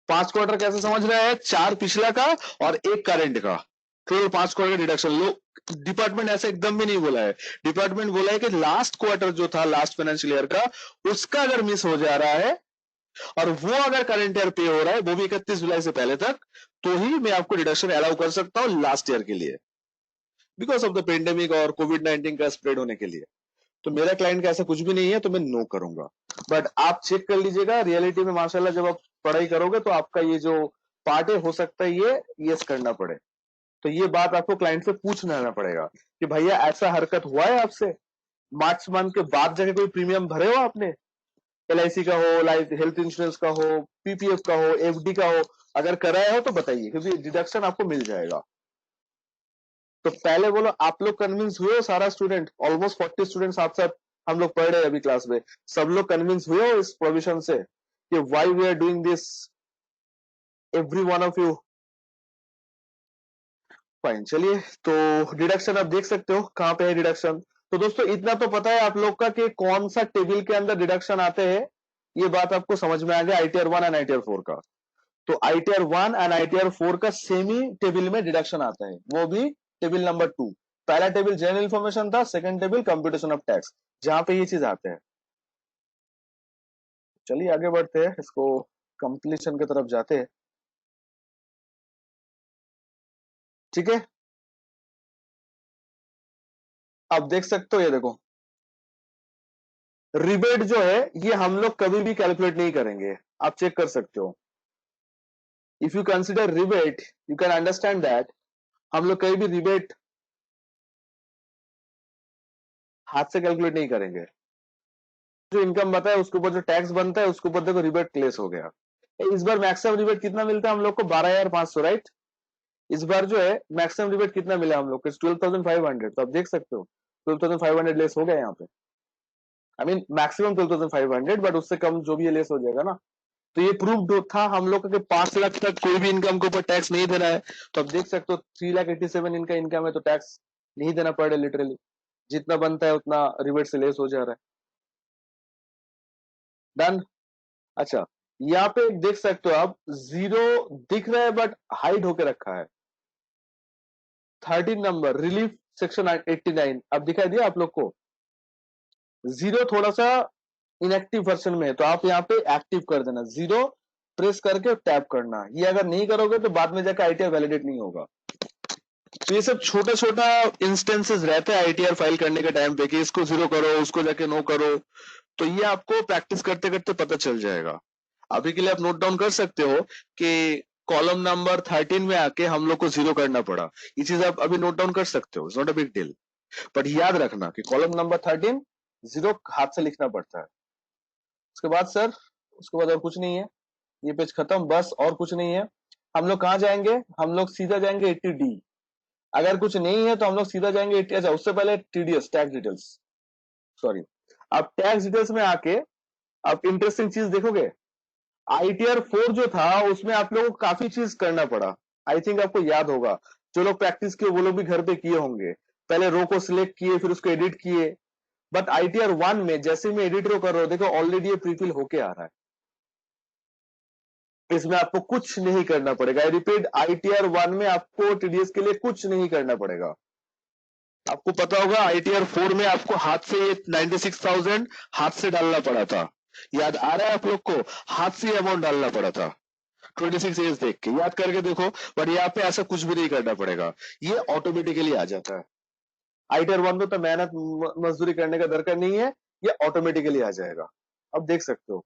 5 क्वार्टर कैसे समझ रहे हैं? 4 पिछला का और 1 करंट का, टोटल 5 क्वार्टर का डिडक्शन। लोग डिपार्टमेंट ऐसा एकदम भी नहीं बोला है। डिपार्टमेंट बोला है कि लास्ट क्वार्टर जो था लास्ट फाइनेंशियल ईयर का उसका अगर मिस हो जा रहा है और वो अगर करंट ईयर पे हो रहा है वो भी 31 जुलाई से पहले तक, तो ही मैं आपको डिडक्शन अलाउ कर सकता हूं लास्ट ईयर के लिए, बिकॉज ऑफ द पेंडेमिक और कोविड-19 का स्प्रेड होने के लिए। तो मेरा क्लाइंट का ऐसा कुछ भी नहीं है तो मैं नो करूंगा। बट आप चेक कर लीजिएगा, रियलिटी में माशाल्लाह जब आप पढ़ाई करोगे तो आपका ये जो पार्ट है हो सकता है ये यस करना पड़े। तो ये बात आपको क्लाइंट से पूछ लेना पड़ेगा कि भैया ऐसा हरकत हुआ है आपसे, मार्च मंथ के बाद जाके कोई प्रीमियम भरे हो आपने, एलआईसी का हो, लाइफ हेल्थ इंश्योरेंस का हो, पीपीएफ का हो, एफडी का हो, अगर कराया हो तो बताइए, क्योंकि डिडक्शन आपको मिल जाएगा। तो पहले बोलो आप लोग कन्विंस हुए हो? सारा स्टूडेंट, ऑलमोस्ट 40 स्टूडेंट साथ साथ हम लोग पढ़ रहे हैं अभी क्लास में, सब लोग कन्विंस हुए हो इस प्रोविजन से कि why we are doing this, every one of you? Fine, चलिए। तो डिडक्शन आप देख सकते हो कहां पे है डिडक्शन। तो दोस्तों इतना तो पता है आप लोग का कि कौन सा टेबल के अंदर डिडक्शन आते हैं, ये बात आपको समझ में आ गया आईटीआर 1 एंड आईटीआर 4 का। तो आईटीआर 1 एंड आईटीआर 4 का सेम ही टेबल में डिडक्शन आता है, वो भी टेबल नंबर 2। पहला टेबल जनरल इंफॉर्मेशन था, second table computation of tax, जहां पे ये चीज आते हैं। चलिए आगे बढ़ते हैं, इसको कंप्लीशन की तरफ जाते हैं। ठीक है, अब देख सकते हो, ये देखो रिबेट जो है ये हम लोग कभी भी कैलकुलेट नहीं करेंगे, आप चेक कर सकते हो। If you consider rebate you can understand that हम लोग कहीं भी रिबेट हाथ से कैलकुलेट नहीं करेंगे। जो इनकम बताया उसके ऊपर जो टैक्स बनता है उसके ऊपर देखो रिबेट क्लेस हो गया। इस बार मैक्सिमम रिबेट कितना मिलता है हम लोग को? 12,500, राइट। इस बार जो है मैक्सिमम रिबेट कितना मिला हम लोग को? 12,500। तो आप देख सकते हो 12,500 लेस हो गया यहाँ पे। आई मीन मैक्सिमम 12,500, बट उससे कम जो भी लेस हो जाएगा ना। तो ये प्रूफ था हम लोग का कि 5 लाख तक कोई भी इनकम के ऊपर टैक्स नहीं देना है। तो आप देख सकते हो 3,87,000 इनका इनकम है तो टैक्स नहीं देना पड़ रहा है, लिटरली जितना बनता है उतना रिबेट से लेस हो जा रहा है। डन। अच्छा, यहाँ पे देख सकते हो आप जीरो दिख रहा है बट हाइड होके रखा है। 13 नंबर रिलीफ सेक्शन 89 अब दिखाई दिया आप लोग को? जीरो थोड़ा सा इनएक्टिव वर्जन में है, तो आप यहाँ पे एक्टिव कर देना, जीरो प्रेस करके टैप करना। ये अगर नहीं करोगे तो बाद में जाकर आईटीआर वैलिडेट नहीं होगा। तो ये सब छोटा छोटा इंस्टेंसेस रहते हैं आईटीआर फाइल करने के टाइम पे कि इसको जीरो करो, उसको जाके नो करो। तो ये आपको प्रैक्टिस करते करते पता चल जाएगा। अभी के लिए आप नोट डाउन कर सकते हो कि कॉलम नंबर 13 में आके हम लोग को जीरो करना पड़ा, ये चीज आप अभी नोट डाउन कर सकते हो, it's not a big deal. But याद रखना कि कॉलम नंबर 13 जीरो हाथ से लिखना पड़ता है। उसके बाद सर, उसके बाद और कुछ नहीं है। ये पेज खत्म, बस और कुछ नहीं है। हम लोग कहाँ जाएंगे, हम लोग सीधा जाएंगे 80D। अगर कुछ नहीं है तो हम लोग सीधा जाएंगे 80। अच्छा, उससे पहले TDS, टैक्स डिटेल्स, सॉरी। अब टैक्स डिटेल्स में आके आप इंटरेस्टिंग चीज देखोगे, ITR 4 जो था उसमें आप लोगों को काफी चीज करना पड़ा। आई थिंक आपको याद होगा, जो लोग प्रैक्टिस किए वो लोग भी घर पे किए होंगे। पहले रो को सिलेक्ट किए, फिर उसको एडिट किए। बट ITR 1 में जैसे मैं एडिट रो कर रहा हूं, देखो ऑलरेडी ये प्रीफिल होके आ रहा है। इसमें आपको कुछ नहीं करना पड़ेगा। आई रिपीट, ITR 1 में आपको TDS के लिए कुछ नहीं करना पड़ेगा। आपको पता होगा ITR 4 में आपको हाथ से ये 96,000 हाथ से डालना पड़ा था। याद आ रहा है आप लोग को? हाथ से अमाउंट डालना पड़ा था 26 एज देख के, याद करके देखो। पर यहाँ पे ऐसा कुछ भी नहीं करना पड़ेगा, ये ऑटोमेटिकली आ जाता है। ITR 1 में तो मेहनत मजदूरी करने का दरकार नहीं है, ये ऑटोमेटिकली आ जाएगा। अब देख सकते हो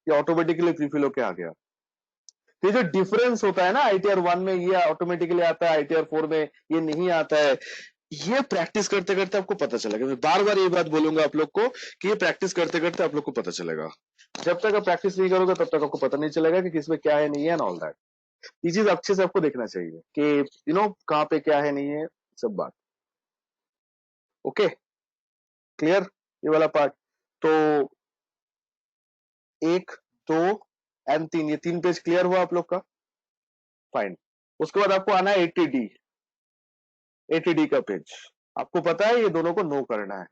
ये ऑटोमेटिकली प्रीफिल होके आ गया। ये जो डिफरेंस होता है ना, ITR 1 में ये ऑटोमेटिकली आता है, ITR 4 में ये नहीं आता है। ये प्रैक्टिस करते करते आपको पता चलेगा। मैं बार बार ये बात बोलूंगा आप लोग को कि ये प्रैक्टिस करते करते आप लोग को पता चलेगा। जब तक आप प्रैक्टिस नहीं करोगे तब तक आपको पता नहीं चलेगा कि किसमें क्या है नहीं है, एंड ऑल दैट। ये चीज अच्छे से आपको देखना चाहिए कि कहाँ पे क्या है नहीं है, सब बात। ओके, क्लियर ये वाला पार्ट? तो 1, 2 एंड 3, ये 3 पेज क्लियर हुआ आप लोग का? फाइन। उसके बाद आपको आना है 80D। 80D का पेज आपको पता है, ये दोनों को नो करना है।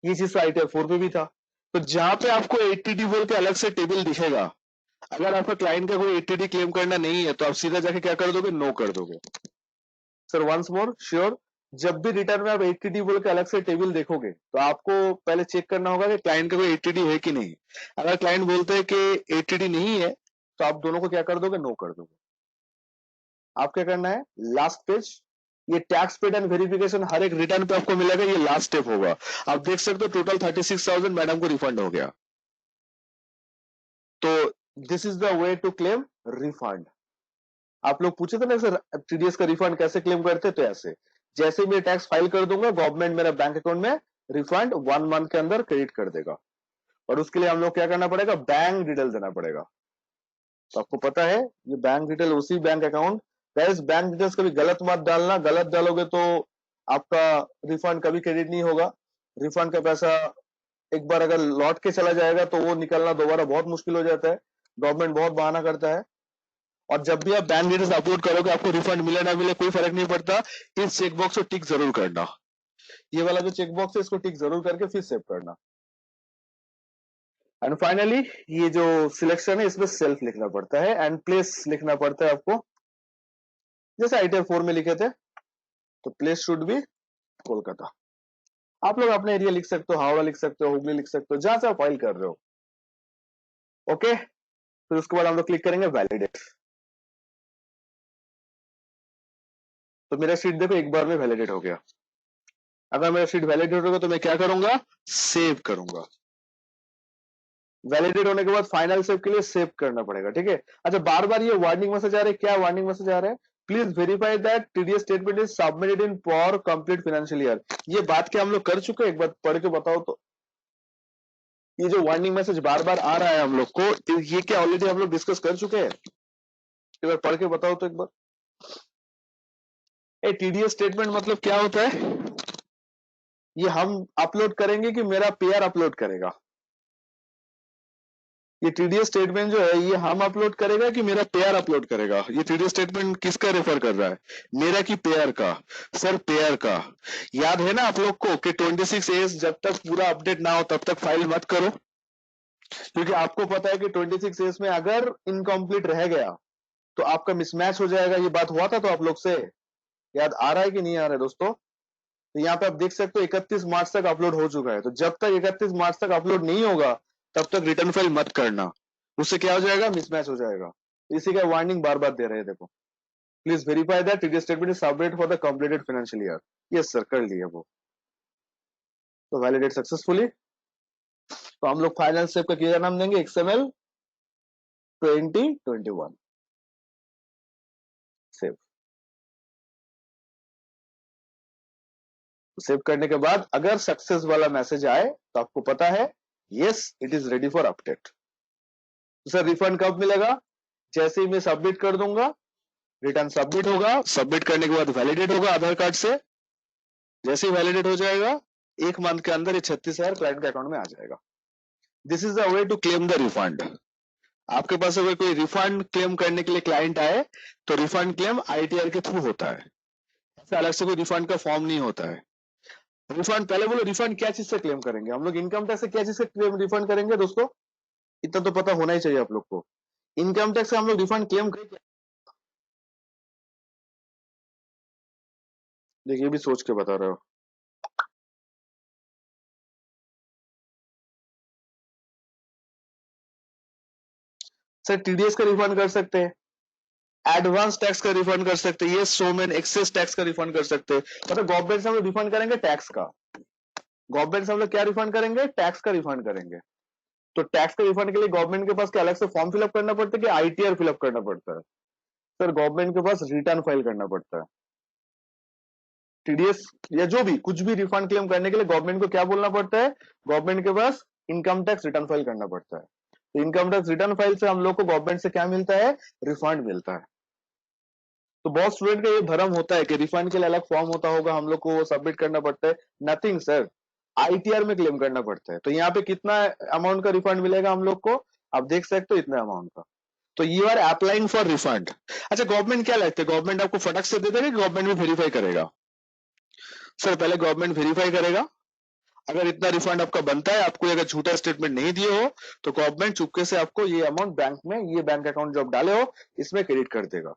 ये चीज तो ITR 4 पे भी था। तो जहां पे आपको 80D बोल के अलग से टेबल दिखेगा, अगर आपका क्लाइंट का कोई 80D क्लेम करना नहीं है तो आप सीधा जाके क्या कर दोगे, नो कर दोगे। सर वंस मोर श्योर, जब भी रिटर्न में आप 80D बोल के अलग से टेबल देखोगे तो आपको पहले चेक करना होगा कि क्लाइंट का कोई 80D है कि नहीं। अगर क्लाइंट बोलते हैं कि 80D नहीं है तो आप दोनों को क्या कर दोगे, नो कर दोगे। आप क्या करना है, लास्ट पेज, ये टैक्स पेड एंड वेरिफिकेशन हर एक रिटर्न पे आपको मिलेगा, ये लास्ट स्टेप होगा। आप देख सकते हो टोटल 36,000 मैडम को रिफंड हो गया। तो this is the way to claim refund. आप लोग पूछे थे ना सर TDS का रिफंड कैसे क्लेम करते, तो ऐसे जैसे मैं टैक्स फाइल कर दूंगा, गवर्नमेंट मेरा बैंक अकाउंट में रिफंड 1 मंथ के अंदर क्रेडिट कर देगा। और उसके लिए हम लोग क्या करना पड़ेगा, बैंक डिटेल देना पड़ेगा। तो आपको पता है ये बैंक डिटेल उसी bank account, gas bank details कभी गलत मत डालना, गलत डालोगे तो आपका रिफंड कभी क्रेडिट नहीं होगा। रिफंड का पैसा एक बार अगर लौट के चला जाएगा तो वो निकलना दोबारा बहुत मुश्किल हो जाता है। गवर्नमेंट बहुत बहाना करता है। और जब भी आप बैंक डिटेल्स अपलोड करोगे, आपको रिफंड मिले ना मिले कोई फर्क नहीं पड़ता, इस चेकबॉक्स को टिक जरूर करना। ये वाला जो चेकबॉक्स है इसको टिक जरूर करके फिर सेव करना। एंड फाइनली ये जो सिलेक्शन है इसमें सेल्फ लिखना पड़ता है एंड प्लेस लिखना पड़ता है आपको, जैसे ITR 4 में लिखे थे। तो प्लेस शुड बी कोलकाता। आप लोग अपने एरिया लिख सकते हो, हावड़ा लिख सकते हो, हुगली लिख सकते हो, जहां से आप फाइल कर रहे हो। ओके, फिर उसके बाद हम लोग क्लिक करेंगे वैलिडेट। तो मेरा शीट देखो एक बार में वैलिडेट हो गया। अगर मेरा शीट वैलिडेट होगा तो मैं क्या करूंगा, सेव करूंगा। वैलिडेट होने के बाद फाइनल सेव के लिए सेव करना पड़ेगा, ठीक है। अच्छा, बार बार ये वार्निंग मैसेज आ रहा है, क्या वार्निंग मैसेज आ रहा है, please verify that TDS statement is submitted in for complete financial year. ये बात क्या हम लोग कर चुके हैं, एक बार पढ़ के बताओ तो। ये जो वार्निंग मैसेज बार बार आ रहा है हम लोग को, ये क्या ऑलरेडी हम लोग डिस्कस कर चुके हैं? एक बार पढ़ के बताओ तो एक बार। TDS स्टेटमेंट मतलब क्या होता है, ये हम अपलोड करेंगे कि मेरा पेयर अपलोड करेगा? ये TDS स्टेटमेंट जो है ये हम अपलोड करेगा कि मेरा पेयर अपलोड करेगा? ये TDS स्टेटमेंट किसका रेफर कर रहा है, मेरा कि पेयर का? सर पेयर का। याद है ना आप लोग को कि 26 एज जब तक पूरा अपडेट ना हो तब तक फाइल मत करो, क्योंकि आपको पता है कि 26 एज में अगर इनकम्प्लीट रह गया तो आपका मिसमैच हो जाएगा। ये बात हुआ था तो आप लोग से याद आ रहा है कि नहीं आ रहा है दोस्तों? तो यहाँ पे आप देख सकते हो 31 मार्च तक अपलोड हो चुका है। तो जब तक 31 मार्च तक अपलोड नहीं होगा तब तक रिटर्न फाइल मत करना, उससे क्या हो जाएगा, मिसमैच हो जाएगा। इसी का वार्निंग बार बार दे रहे हैं। देखो, please verify that TDS statement is submitted for the completed financial year. Yes sir, कर लिया वो। तो वैलिडेट सक्सेसफुली। तो हम लोग फाइनल स्टेप का क्या नाम देंगे, XML 2021 सेव। सेव करने के बाद अगर सक्सेस वाला मैसेज आए तो आपको पता है yes, it is ready for update. Sir refund कब मिलेगा? जैसे ही मैं सबमिट कर दूंगा, रिटर्न सबमिट होगा, सबमिट करने के बाद वैलिडेट होगा आधार कार्ड से, जैसे ही वैलिडेट हो जाएगा 1 मंथ के अंदर ये 36,000 क्लाइंट के अकाउंट में आ जाएगा. This is the way to claim the refund. आपके पास अगर कोई रिफंड क्लेम करने के लिए क्लाइंट आए तो रिफंड क्लेम ITR के थ्रू होता है, अलग से कोई रिफंड का फॉर्म नहीं होता है. रिफंड पहले बोलो, रिफंड क्या चीज से क्लेम करेंगे हम लोग? इनकम टैक्स से क्या चीज से क्लेम रिफंड करेंगे दोस्तों? इतना तो पता होना ही चाहिए आप लोग को. इनकम टैक्स से हम लोग रिफंड क्लेम करेंगे. देखिए भी सोच के बता रहे हो. सर TDS का रिफंड कर सकते हैं, एडवांस टैक्स का रिफंड कर सकते हैं, ये सोमेन एक्सेस टैक्स का रिफंड कर सकते हैं. मतलब गवर्नमेंट से हम लोग रिफंड करेंगे टैक्स का. गवर्नमेंट से हम लोग क्या रिफंड करेंगे? टैक्स का रिफंड करेंगे. तो टैक्स के रिफंड के लिए गवर्नमेंट के पास क्या अलग से फॉर्म फिलअप करना पड़ता है कि ITR फिलअप करना पड़ता है? सर गवर्नमेंट के पास रिटर्न फाइल करना पड़ता है. TDS या जो भी कुछ भी रिफंड क्लेम करने के लिए गवर्नमेंट को क्या बोलना पड़ता है? गवर्नमेंट के पास इनकम टैक्स रिटर्न फाइल करना पड़ता है. तो इनकम टैक्स रिटर्न फाइल से हम लोग को गवर्नमेंट से क्या मिलता है? रिफंड मिलता है. तो बहुत स्टूडेंट का ये भ्रम होता है कि रिफंड के लिए अलग फॉर्म होता होगा, हम लोग को सबमिट करना पड़ता है. नथिंग सर, ITR में क्लेम करना पड़ता है. तो यहाँ पे कितना अमाउंट का रिफंड मिलेगा हम लोग को? आप देख सकते हो इतना अमाउंट का. तो you are applying for refund. अच्छा गवर्नमेंट क्या लगता है, गवर्नमेंट आपको फटक से दे देगा कि गवर्नमेंट भी वेरीफाई करेगा? सर पहले गवर्नमेंट वेरीफाई करेगा. अगर इतना रिफंड आपका बनता है, आपको अगर झूठा स्टेटमेंट नहीं दिए हो तो गवर्नमेंट चुपके से आपको ये अमाउंट बैंक में, ये बैंक अकाउंट जो आप डाले हो इसमें क्रेडिट कर देगा.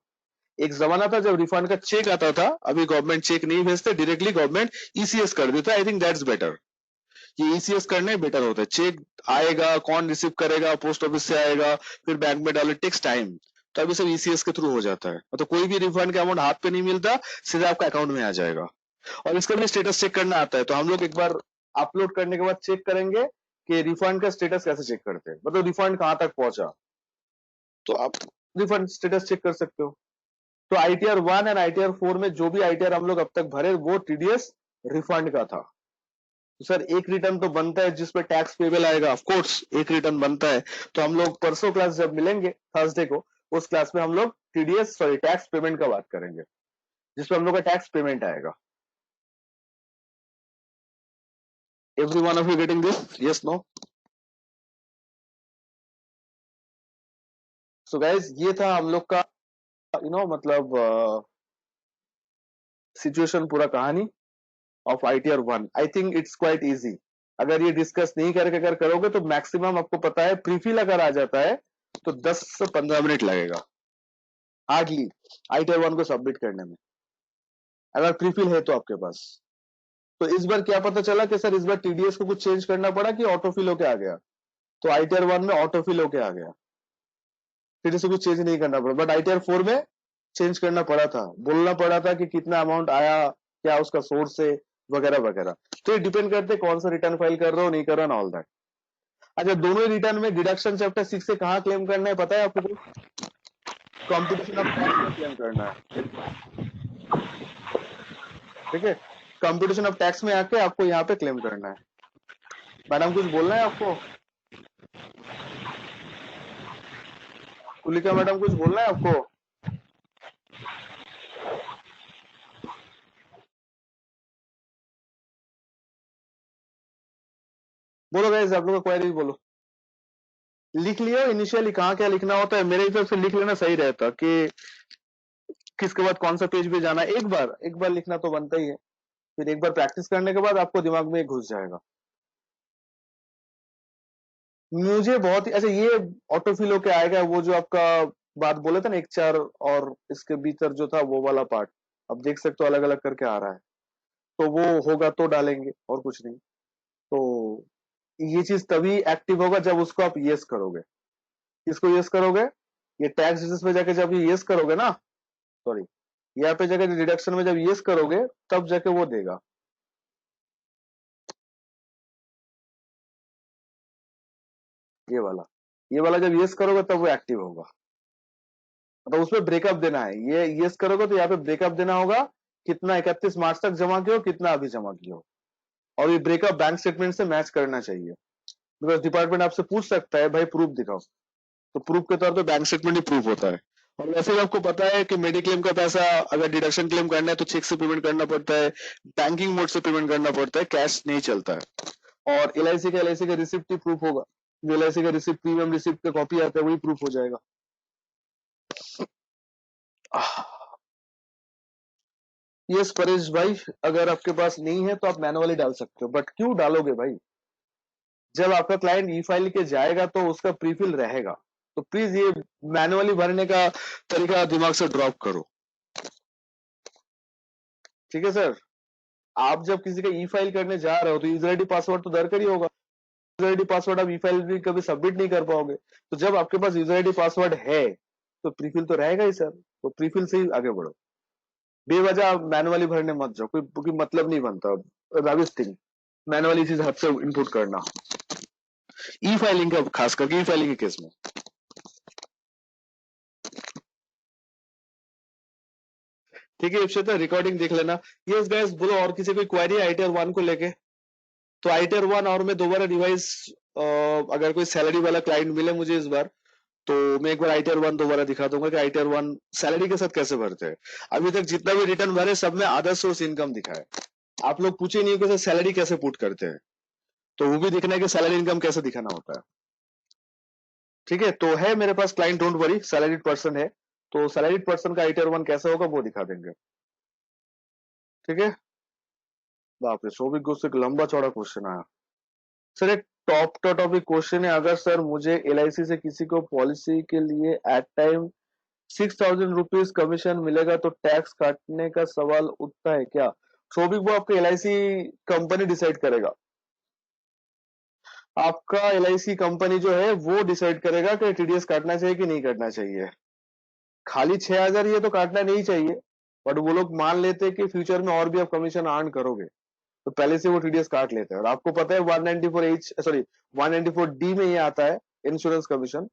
एक जमाना था जब रिफंड का चेक आता था, अभी गवर्नमेंट चेक नहीं भेजते, डायरेक्टली गवर्नमेंट ECS कर देता है. I think that's better. ये ECS करने बेटर होता है. चेक आएगा, कौन रिसीव करेगा, पोस्ट ऑफिस से आएगा, फिर बैंक में डाले, टेक्स टाइम. तो अभी सब ECS के थ्रू हो जाता है. तो कोई भी रिफंड का अमाउंट हाथ पे नहीं मिलता, सीधा आपका अकाउंट में आ जाएगा. और इसका भी स्टेटस चेक करना आता है. तो हम लोग एक बार अपलोड करने के बाद चेक करेंगे कि रिफंड का स्टेटस कैसे चेक करते हैं, मतलब रिफंड कहां तक पहुंचा. तो आप रिफंड स्टेटस चेक कर सकते हो. तो ITR 1 एंड ITR 4 में जो भी ITR हम लोग अब तक भरे वो TDS रिफंड का था. तो सर एक रिटर्न तो बनता है जिसपे टैक्स पेबल आएगा, ऑफ कोर्स एक रिटर्न बनता है. तो हम लोग परसों क्लास जब मिलेंगे थर्सडे को, उस क्लास में हम लोग टैक्स पेमेंट का बात करेंगे, जिसपे हम लोग का टैक्स पेमेंट आएगा. Every one of you getting this? Yes, no? So guys ये था हम लोग का मतलब सिचुएशन, पूरा कहानी of ITR 1. I think it's quite easy. अगर ये डिस्कस नहीं करके अगर करोगे तो मैक्सिमम आपको पता है प्रीफिल अगर आ जाता है तो 10 से 15 मिनट लगेगा हार्डली ITR 1 को सबमिट करने में, अगर प्रीफिल है तो आपके पास. तो इस बार क्या पता चला कि सर इस बार TDS को कुछ चेंज करना पड़ा कि ऑटोफिल होके आ गया. तो ITR 1 में ऑटोफिल होके आ गया, TDS को कुछ चेंज नहीं करना पड़ा. बट ITR 4 में चेंज करना पड़ा था, बोलना पड़ा था कि कितना अमाउंट आया, क्या उसका सोर्स है, वगैरह वगैरह. तो ये डिपेंड करते हैं कौन सा रिटर्न फाइल कर रहे हो, नहीं कर रहे हो, ऑल दैट. अच्छा दोनों ही रिटर्न में डिडक्शन चैप्टर 6 से कहाँ क्लेम करना है पता है आपको? कंपटीशन ऑफ टैक्स में क्लेम करना है. ठीक है, कंपटीशन ऑफ टैक्स में आके आपको यहाँ पे क्लेम करना है. मैडम कुछ बोलना है आपको? तुलिका मैडम कुछ बोलना है आपको? बोलो गाइस, आप लोग का क्वेरी बोलो. लिख लियो इनिशियली कहाँ क्या लिखना होता है. मेरे हिसाब से लिख लेना सही रहता कि किसके बाद कौन सा पेज पे जाना है. एक बार लिखना तो बनता ही है, फिर एक बार प्रैक्टिस करने के बाद आपको दिमाग में घुस जाएगा. मुझे बहुत ही अच्छा ये ऑटोफिल होके आएगा, वो जो आपका बात बोले थे ना 1-4 और इसके भीतर जो था वो वाला पार्ट, अब देख सकते हो अलग अलग करके आ रहा है. तो वो होगा तो डालेंगे और कुछ नहीं. तो ये चीज तभी एक्टिव होगा जब उसको आप यस करोगे. किसको यस करोगे? ये टैक्स डिटेल्स में जाके जब ये यस करोगे ना, सॉरी यहाँ पे जाके डिडक्शन में जब यस करोगे तब जाके वो देगा. ये वाला जब यस करोगे तब वो एक्टिव होगा. तो उसमें ब्रेकअप देना है. ये यस करोगे तो यहाँ पे ब्रेकअप देना होगा, कितना 31 मार्च तक जमा किया हो, कितना अभी जमा किया हो, और ये ब्रेकअप बैंक स्टेटमेंट से मैच करना चाहिए. बिकॉज डिपार्टमेंट आपसे पूछ सकता है भाई प्रूफ दिखाओ, तो प्रूफ के तौर पे बैंक स्टेटमेंट ही प्रूफ होता है। और वैसे भी आपको पता है कि मेडिक्लेम का पैसा अगर डिडक्शन क्लेम करना है तो चेक से पेमेंट करना पड़ता है, बैंकिंग मोड से पेमेंट करना पड़ता है, कैश नहीं चलता है। और एल आई सी का रिसिप्ट ही प्रूफ होगा, जो एल आई सी का रिसिप्ट, प्रीमियम रिसिप्ट का कॉपी आता है वही प्रूफ हो जाएगा। यस परेश भाई, अगर आपके पास नहीं है तो आप मैनुअली डाल सकते हो, बट क्यों डालोगे भाई? जब आपका क्लाइंट ई फाइल के जाएगा तो उसका प्रीफिल रहेगा, तो प्लीज ये मैनुअली भरने का तरीका दिमाग से ड्रॉप करो। ठीक है सर। आप जब किसी का ई फाइल करने जा रहे हो तो यूजर आईडी पासवर्ड तो दरकार ही होगा। यूजर आईडी पासवर्ड आप ई फाइल भी कभी सबमिट नहीं कर पाओगे, तो जब आपके पास यूजर आईडी पासवर्ड है तो प्रीफिल तो रहेगा ही सर, तो प्रीफिल से ही आगे बढ़ो। बेवजह आप मैनुअली भरने मत जाओ, कोई मतलब नहीं बनता। रविश थिंग मैनुअली चीज हाथ से इनपुट करना, ई फाइलिंग का, खास करके ई फाइलिंग के केस में। ठीक है इप्सिता, रिकॉर्डिंग देख लेना। यस गाइस, बोलो और किसी कोई क्वेरी आईटीआर 1 को लेके? तो आईटीआर 1 और मैं दोबारा रिवाइज, अगर कोई सैलरी वाला क्लाइंट मिले मुझे इस बार, तो मैं एक बार आईटीआर 1 दोबारा दिखा दूंगा कि आईटीआर 1 सैलरी के साथ कैसे भरते हैं। अभी तक जितना भी रिटर्न भरे सब में अदर सोर्स इनकम दिखा है। आप लोग पूछे नहीं कि सैलरी कैसे पुट करते हैं, तो वो भी दिखना है कि सैलरी इनकम कैसे दिखाना होता है। ठीक है, तो है मेरे पास client, don't worry, salaried person है, तो सैलरीड पर्सन का आईटीआर 1 कैसा होगा वो दिखा देंगे। ठीक है। बाप रे, सौभिक गुस्से एक लंबा चौड़ा क्वेश्चन आया सर। एक टॉप टॉपिक क्वेश्चन है, अगर सर मुझे एलआईसी से किसी को पॉलिसी के लिए एट टाइम 6,000 रुपीज कमीशन मिलेगा तो टैक्स काटने का सवाल उठता है क्या? सौभिक, वो आपका एलआईसी कंपनी डिसाइड करेगा। आपका एलआईसी कंपनी जो है वो डिसाइड करेगा कि टीडीएस काटना चाहिए कि नहीं काटना चाहिए। खाली 6,000 ये तो काटना नहीं चाहिए, बट वो लोग मान लेते हैं कि फ्यूचर में और भी आप कमीशन अर्न करोगे, तो पहले से वो टीडीएस काट लेते हैं। और आपको पता है 194 में ये आता है इंश्योरेंस कमीशन,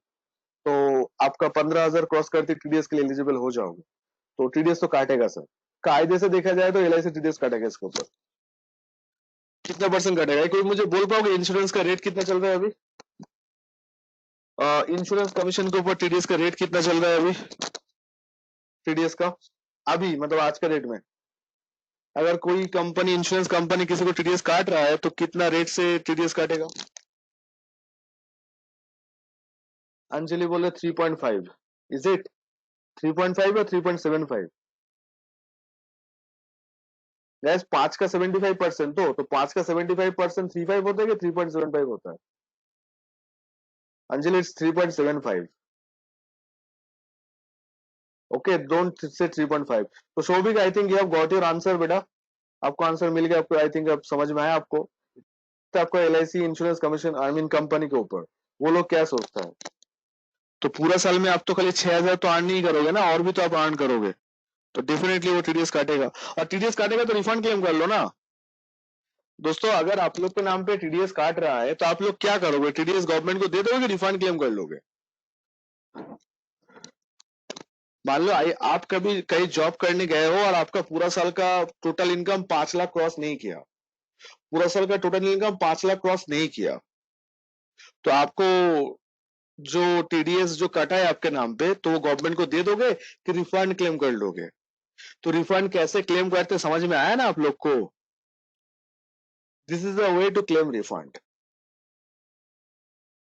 तो आपका 15,000 क्रॉस करते टीडीएस के लिए एलिजिबल हो जाओगे, तो टीडीएस तो काटेगा सर। कायदे से देखा जाए तो एलआईसी टीडीएस काटेगा इसके ऊपर। कितना परसेंट कटेगा? कोई मुझे बोल पाओगे इंश्योरेंस का रेट कितना चल रहा है अभी? इंश्योरेंस कमीशन के ऊपर टीडीएस का रेट कितना चल रहा है अभी? टीडीएस का अभी मतलब आज का रेट में, अगर कोई कंपनी, इंश्योरेंस कंपनी किसी को टीडीएस काट रहा है तो कितना रेट से टीडीएस काटेगा? अंजलि बोले 3.5। इज इट 3.5 या 3.75? गैस 5 का 75%, तो 5 का 75% 3.5 होता है कि 3.75 होता है? Anjali, it's 3.75। Okay, don't say 3.5। तो Shobhik, I think you have got your answer बेटा, आपको आंसर मिल गया। आपको आई थिंक अब समझ में आया आपको, तो आपको LIC insurance commission, I mean company के ऊपर वो लोग क्या सोचता है। तो पूरा साल में आप तो खाली 6,000 तो अर्न नहीं करोगे ना, और भी तो आप अर्न करोगे, तो डेफिनेटली वो टीडीएस काटेगा। और टीडीएस काटेगा तो रिफंड क्लेम कर लो ना। दोस्तों, अगर आप लोग के नाम पे टीडीएस काट रहा है तो आप लोग क्या करोगे? टीडीएस गवर्नमेंट को दे दोगे, रिफंड क्लेम कर लोगे? मान लो आप कभी कहीं जॉब करने गए हो और आपका पूरा साल का टोटल इनकम 5 लाख क्रॉस नहीं किया, पूरा साल का टोटल इनकम 5 लाख क्रॉस नहीं किया, तो आपको जो टीडीएस जो कटा है आपके नाम पे, तो वो गवर्नमेंट को दे दोगे कि रिफंड क्लेम कर लोगे? तो रिफंड कैसे क्लेम करते समझ में आया ना आप लोग को? This is the way to claim refund.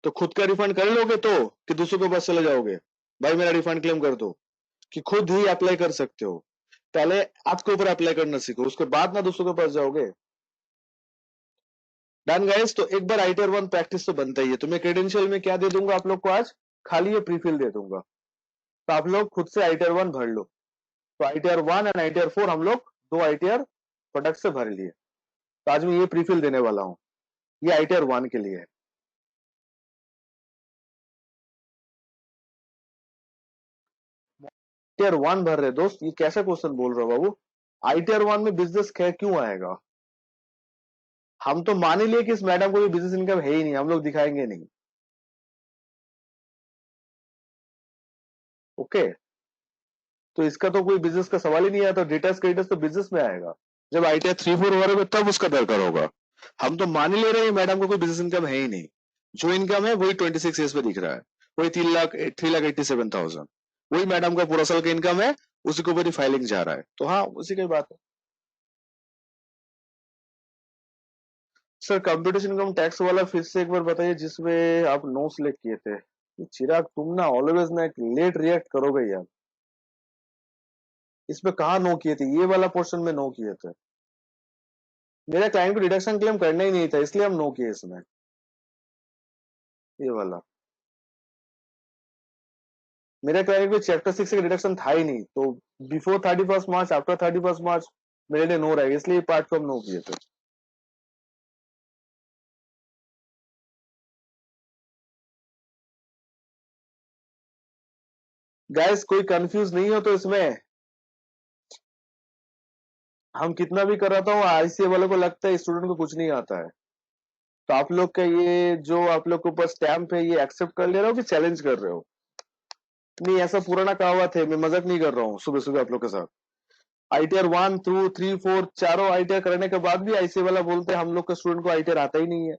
तो खुद का रिफंड कर लोगे तो, कि दूसरों के पास चले जाओगे भाई मेरा रिफंड क्लेम कर दो, कि खुद ही अप्लाई कर सकते हो? पहले आपके ऊपर अप्लाई करना सीखो, उसके बाद ना दूसरों के पास जाओगे। डन गाइस, तो एक बार आईटीआर 1 प्रैक्टिस तो बनता ही है। तो मैं क्रेडेंशियल में क्या दे दूंगा आप लोग को आज? खाली ये प्रीफिल दे दूंगा, तो आप लोग खुद से आईटीआर 1 भर लो। तो आईटीआर 1 एंड आईटीआर 4 हम लोग 2 आईटीआर प्रोडक्ट से भर लिए। तो आज मैं ये प्रीफिल देने वाला हूं, ये आईटीआर 1 के लिए है। आईटीआर 1 भर रहे दोस्त, ये कैसा क्वेश्चन बोल रहे हो बाबू? आईटीआर 1 में बिजनेस क्यों आएगा? हम तो मान ही लिए कि इस मैडम को भी बिजनेस इनकम है ही नहीं, हम लोग दिखाएंगे नहीं। ओके, तो इसका तो कोई बिजनेस का सवाल ही नहीं आया, तो डेटा क्रेडिटर्स तो बिजनेस में आएगा। जब आईटीआर 3-4 भरोगे तब उसका दरकार होगा। हम तो मान ही ले रहे हैं मैडम को कोई बिजनेस इनकम है ही नहीं, जो इनकम है वही 26 ईयर्स पे दिख रहा है, वही 3,87,000, वही मैडम का पूरा साल का इनकम है, उसी को ऊपर फाइलिंग जा रहा है। तो हाँ, उसी की बात है सर। कंप्यूटेशन इनकम टैक्स वाला फिर से एक बार बताइए, जिसमें आप नो सिलेक्ट किए थे। ये चिराग, तुम ना ऑलवेज ना एक लेट रिएक्ट करोगे यार। इसमें कहाँ नो किए थे? ये वाला पोर्शन में नो किए थे। मेरा क्लाइंट को डिडक्शन क्लेम करना ही नहीं था, इसलिए हम नो किए इसमें, ये वाला। मेरा क्लाइंट को चैप्टर 6 का डिडक्शन था ही नहीं, तो बिफोर 31 मार्च, आफ्टर 31 मार्च मेरे लिए नो रहेगा, इसलिए पार्ट को हम नो किए थे। गाइस, कोई कंफ्यूज नहीं हो तो इसमें हम कितना भी कराता हूँ, आईसीए वालों को लगता है स्टूडेंट को कुछ नहीं आता है। तो आप लोग का ये जो आप लोग के ऊपर स्टैंप है, ये एक्सेप्ट कर ले रहे हो कि चैलेंज कर रहे हो? नहीं, ऐसा पुराना कहावत है, मैं मजाक नहीं कर रहा हूँ सुबह सुबह आप लोग के साथ। आईटीआर 1, 2, 3, 4 चारों आईटीआर करने के बाद भी आईसीए वाला बोलते हैं हम लोग के स्टूडेंट को आईटीआर आता ही नहीं है।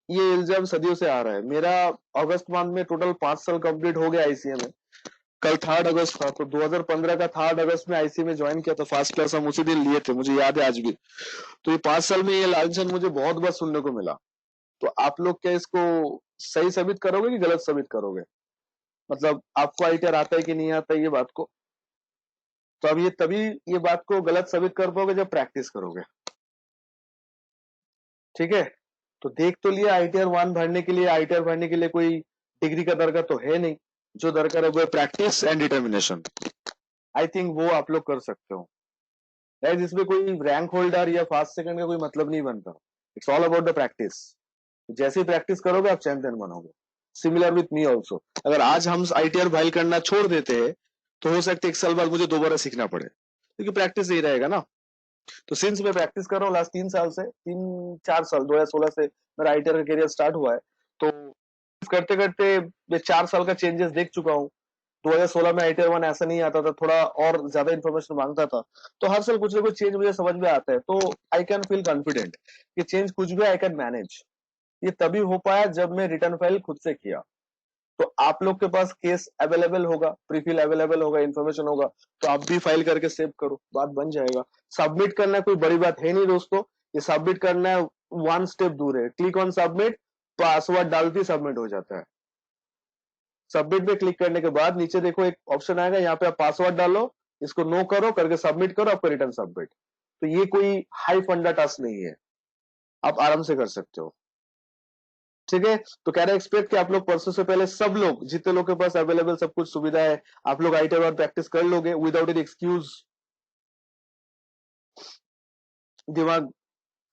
ये इल्जाम सदियों से आ रहा है। मेरा अगस्त मंथ में टोटल 5 साल कंप्लीट हो गया आईसीए में। कल 3 अगस्त था, तो 2015 का 3 अगस्त में आईसीए में ज्वाइन किया था। फर्स्ट क्लास हम उसी दिन लिए थे, मुझे याद है आज भी। तो ये 5 साल में ये लालचन मुझे बहुत बार सुनने को मिला। तो आप लोग क्या इसको सही साबित करोगे कि गलत साबित करोगे? मतलब आपको आईटीआर आता है कि नहीं आता है, ये बात को। तो अब ये तभी ये बात को गलत साबित कर पाओगे जब प्रैक्टिस करोगे। ठीक है? तो देख तो लिया, आईटीआर 1 भरने के लिए, आईटीआर भरने के लिए कोई डिग्री का दरकार तो है नहीं। जो दरकार है वो practice and determination. I think वो आप लोग कर सकते हो। गाइस, इसमें कोई रैंक होल्डर या फर्स्ट सेकंड का कोई मतलब नहीं बनता। It's all about the practice. जैसे ही प्रैक्टिस करोगे आप चैंपियन बनोगे। Similar with me also. अगर आज हम आईटीआर फाइल करना छोड़ देते हैं, तो हो सकता है 1 साल बाद मुझे दोबारा सीखना पड़े, क्योंकि प्रैक्टिस नहीं रहेगा ना। तो सिंस मैं प्रैक्टिस कर रहा हूँ लास्ट 3 साल से, 3-4 साल, 2016 से मेरा आईटीआर का करियर स्टार्ट हुआ है। तो करते करते मैं 4 साल का चेंजेस देख चुका हूँ। 2016 में आईटीआर 1 ऐसा नहीं आता था, थोड़ा और ज्यादा इन्फॉर्मेशन मांगता था। तो हर साल कुछ ना कुछ चेंज मुझे समझ में आता है, तो आई कैन फील कॉन्फिडेंट कि चेंज कुछ भी आई कैन मैनेज। ये तभी हो पाया जब मैं रिटर्न फाइल खुद से किया। तो आप लोग के पास केस अवेलेबल होगा, प्रीफिल अवेलेबल होगा, इन्फॉर्मेशन होगा, तो आप भी फाइल करके सेव करो, बात बन जाएगा। सबमिट करना कोई बड़ी बात है नहीं दोस्तों। ये सबमिट करना है, 1 स्टेप दूर है। क्लिक ऑन सबमिट, पासवर्ड डालते ही सबमिट हो जाता है। सबमिट पे क्लिक करने के बाद नीचे देखो एक ऑप्शन आएगा, यहाँ पे आप पासवर्ड डालो, इसको नो करो, करके सबमिट करो, आपका रिटर्न सबमिट। तो ये कोई हाई फंडा टास्क नहीं है, आप आराम से कर सकते हो। ठीक है? तो कह रहे एक्सपेक्ट कि आप लोग परसों से पहले सब लोग, जितने लोग के पास अवेलेबल सब कुछ सुविधा है, आप लोग आईटी और प्रैक्टिस कर लोगे विदाउट एनी एक्सक्यूज। दिमाग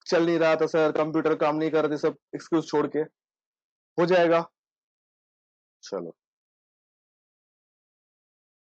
चल नहीं रहा था सर, कंप्यूटर काम नहीं कर रहे थे, सब एक्सक्यूज छोड़ के हो जाएगा। चलो।